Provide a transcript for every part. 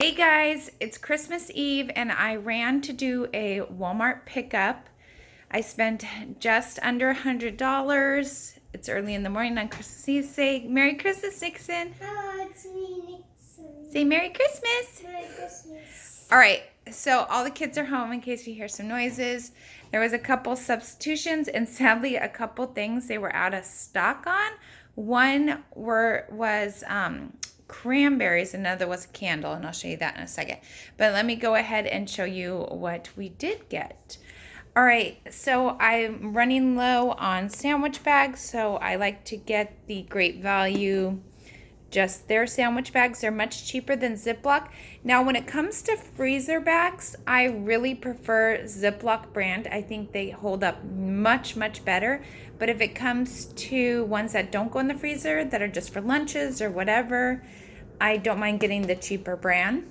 Hey guys, it's Christmas Eve and I ran to do a Walmart pickup. I spent just under $100. It's early in the morning on Christmas Eve. Say Merry Christmas, Nixon. Hello, it's me, Nixon. Say Merry Christmas. Merry Christmas. All right, so all the kids are home in case you hear some noises. There was a couple substitutions and sadly a couple things they were out of stock on. One was cranberries, another was a candle, and I'll show you that in a second. But let me go ahead and show you what we did get. All right, so I'm running low on sandwich bags, so I like to get the Great Value, just their sandwich bags. They're much cheaper than Ziploc. Now, when it comes to freezer bags, I really prefer Ziploc brand. I think they hold up much, much better. But if it comes to ones that don't go in the freezer, that are just for lunches or whatever, I don't mind getting the cheaper brand.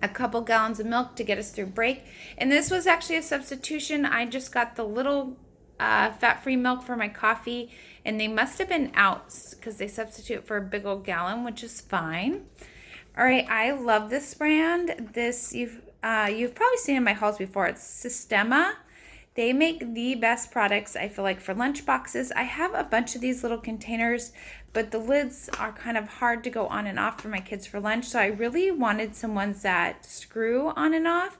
A couple gallons of milk to get us through break. And this was actually a substitution. I just got the little fat-free milk for my coffee, and they must have been out because they substitute for a big old gallon, which is fine. All right, I love this brand. This you've probably seen in my hauls before. It's Sistema. They make the best products, I feel like, for lunch boxes. I have a bunch of these little containers, but the lids are kind of hard to go on and off for my kids for lunch. So I really wanted some ones that screw on and off.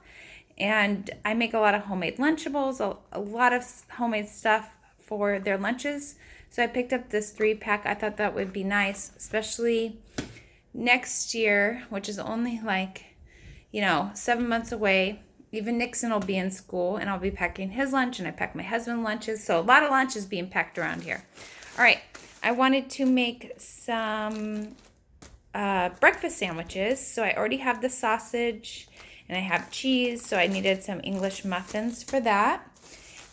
And I make a lot of homemade Lunchables, a lot of homemade stuff for their lunches. So I picked up this 3-pack. I thought that would be nice, especially next year, which is only like, 7 months away. Even Nixon will be in school and I'll be packing his lunch, and I pack my husband's lunches. So a lot of lunches being packed around here. All right, I wanted to make some breakfast sandwiches. So I already have the sausage and I have cheese. So I needed some English muffins for that.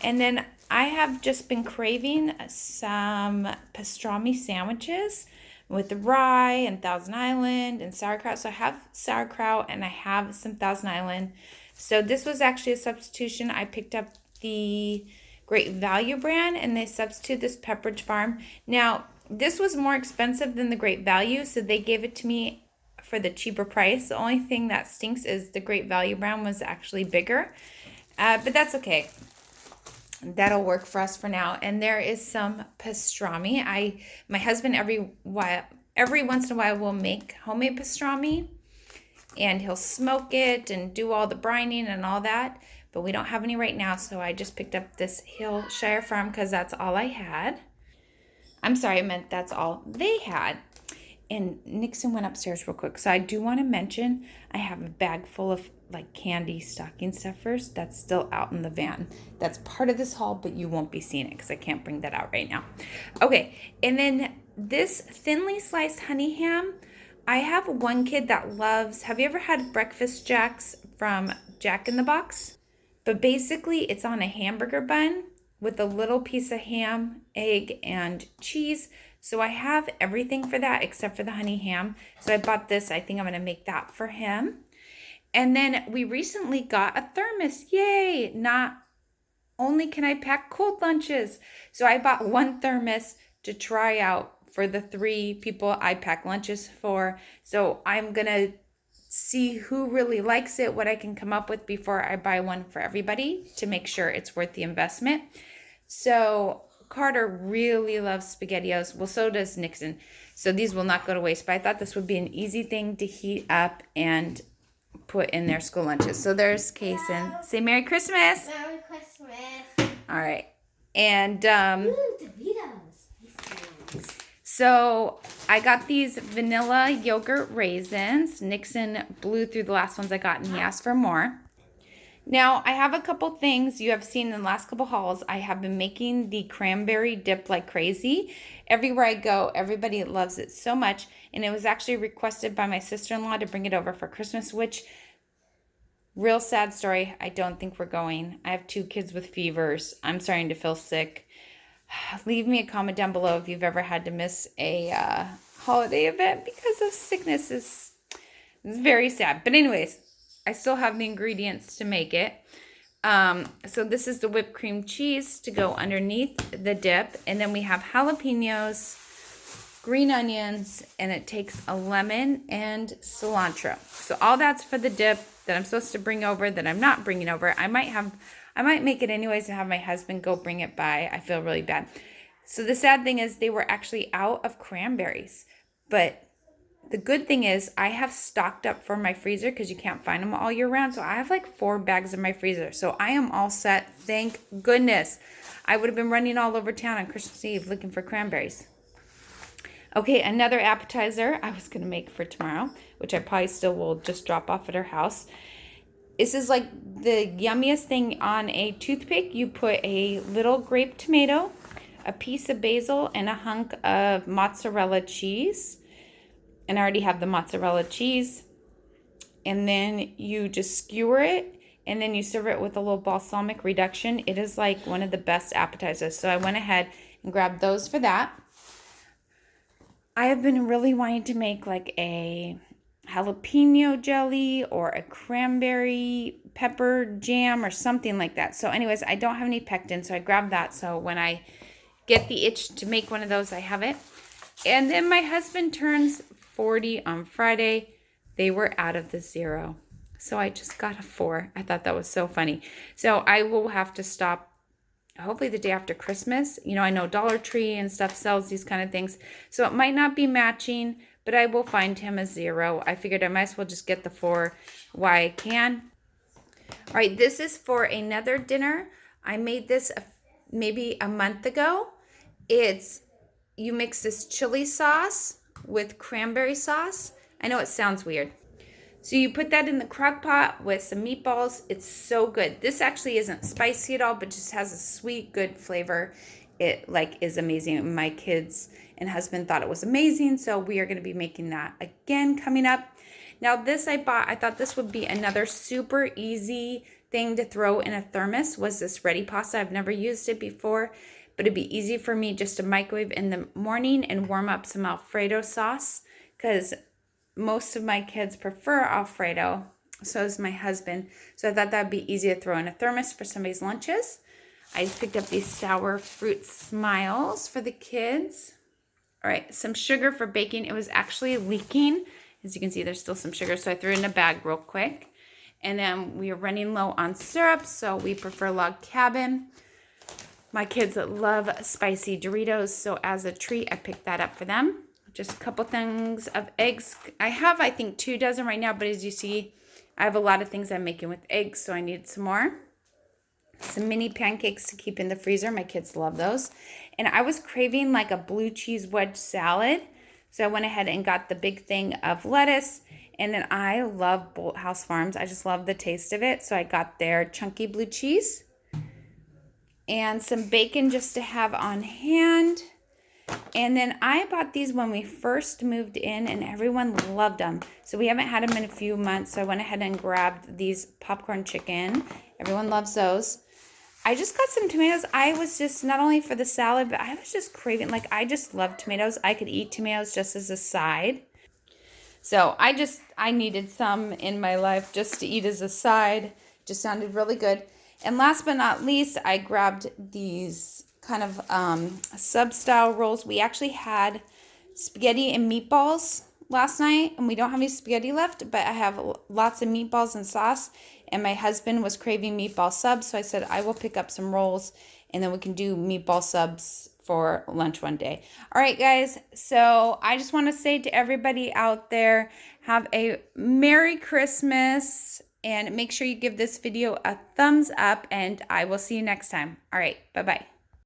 And then I have just been craving some pastrami sandwiches with rye and Thousand Island and sauerkraut. So I have sauerkraut and I have some Thousand Island. So this was actually a substitution. I picked up the Great Value brand and they substitute this Pepperidge Farm. Now, this was more expensive than the Great Value, so they gave it to me for the cheaper price. The only thing that stinks is the Great Value brand was actually bigger, but that's okay. That'll work for us for now. And there is some pastrami. My husband every once in a while will make homemade pastrami, and he'll smoke it and do all the brining and all that. But we don't have any right now, so I just picked up this Hillshire Farm because that's all I had. I'm sorry, I meant that's all they had. And Nixon went upstairs real quick. So I do want to mention I have a bag full of like candy stocking stuffers that's still out in the van. That's part of this haul, but you won't be seeing it because I can't bring that out right now. Okay, and then this thinly sliced honey ham. I have one kid that loves, have you ever had breakfast jacks from Jack in the Box? But basically it's on a hamburger bun with a little piece of ham, egg, and cheese. So I have everything for that except for the honey ham. So I bought this. I think I'm going to make that for him. And then we recently got a thermos. Yay! Not only can I pack cold lunches. So I bought one thermos to try out for the 3 people I pack lunches for. So I'm going to see who really likes it, what I can come up with before I buy one for everybody to make sure it's worth the investment. So Carter really loves SpaghettiOs. Well, so does Nixon. So these will not go to waste. But I thought this would be an easy thing to heat up and put in their school lunches. So there's Kason. Say Merry Christmas. Merry Christmas. All right. And Doritos. so I got these vanilla yogurt raisins. Nixon blew through the last ones I got and he asked for more. Now, I have a couple things you have seen in the last couple hauls. I have been making the cranberry dip like crazy. Everywhere I go, everybody loves it so much. And it was actually requested by my sister-in-law to bring it over for Christmas, which, real sad story, I don't think we're going. I have 2 kids with fevers. I'm starting to feel sick. Leave me a comment down below if you've ever had to miss a holiday event because of sickness. It's very sad. But anyways, I still have the ingredients to make it. So this is the whipped cream cheese to go underneath the dip. And then we have jalapenos, green onions, and it takes a lemon and cilantro. So all that's for the dip that I'm supposed to bring over that I'm not bringing over. I might make it anyways and have my husband go bring it by. I feel really bad. So the sad thing is they were actually out of cranberries. But the good thing is I have stocked up for my freezer because you can't find them all year round. So I have like 4 bags in my freezer. So I am all set. Thank goodness. I would have been running all over town on Christmas Eve looking for cranberries. Okay, another appetizer I was going to make for tomorrow, which I probably still will just drop off at her house. This is like the yummiest thing on a toothpick. You put a little grape tomato, a piece of basil, and a hunk of mozzarella cheese. And I already have the mozzarella cheese. And then you just skewer it, and then you serve it with a little balsamic reduction. It is like one of the best appetizers. So I went ahead and grabbed those for that. I have been really wanting to make like a jalapeno jelly or a cranberry pepper jam or something like that. So anyways, I don't have any pectin, so I grabbed that. So when I get the itch to make one of those, I have it. And then my husband turns 40 on Friday. They were out of the 0. So I just got a 4. I thought that was so funny. So I will have to stop hopefully the day after Christmas. You know, I know Dollar Tree and stuff sells these kind of things. So it might not be matching, but I will find him a 0. I figured I might as well just get the 4 while I can. All right, this is for another dinner. I made this maybe a month ago. You mix this chili sauce with cranberry sauce. I know it sounds weird. So you put that in the crock pot with some meatballs. It's so good. This actually isn't spicy at all, but just has a sweet, good flavor. It is amazing. My kids and husband thought it was amazing. So we are going to be making that again coming up. Now this I thought this would be another super easy thing to throw in a thermos, was this ready pasta. I've never used it before, but it'd be easy for me just to microwave in the morning and warm up some Alfredo sauce, because most of my kids prefer Alfredo. So does my husband. So I thought that'd be easy to throw in a thermos for somebody's lunches. I just picked up these sour fruit smiles for the kids. All right, some sugar for baking. It was actually leaking. As you can see, there's still some sugar, so I threw it in a bag real quick. And then we are running low on syrup, so we prefer Log Cabin. My kids love spicy Doritos, so as a treat, I picked that up for them. Just a couple things of eggs. I have, I think, 2 dozen right now, but as you see, I have a lot of things I'm making with eggs, so I need some more. Some mini pancakes to keep in the freezer. My kids love those. And I was craving like a blue cheese wedge salad, so I went ahead and got the big thing of lettuce. And then I love Bolthouse Farms. I just love the taste of it, so I got their chunky blue cheese. And some bacon just to have on hand. And then I bought these when we first moved in, and everyone loved them. So we haven't had them in a few months, so I went ahead and grabbed these popcorn chicken. Everyone loves those. I just got some tomatoes. I was just, not only for the salad, but I was just craving, I just love tomatoes. I could eat tomatoes just as a side. So I needed some in my life just to eat as a side. Just sounded really good. And last but not least, I grabbed these kind of sub-style rolls. We actually had spaghetti and meatballs last night, and we don't have any spaghetti left, but I have lots of meatballs and sauce, and my husband was craving meatball subs, so I said I will pick up some rolls, and then we can do meatball subs for lunch one day. All right, guys, so I just want to say to everybody out there, have a Merry Christmas, and make sure you give this video a thumbs up, and I will see you next time. All right, bye-bye.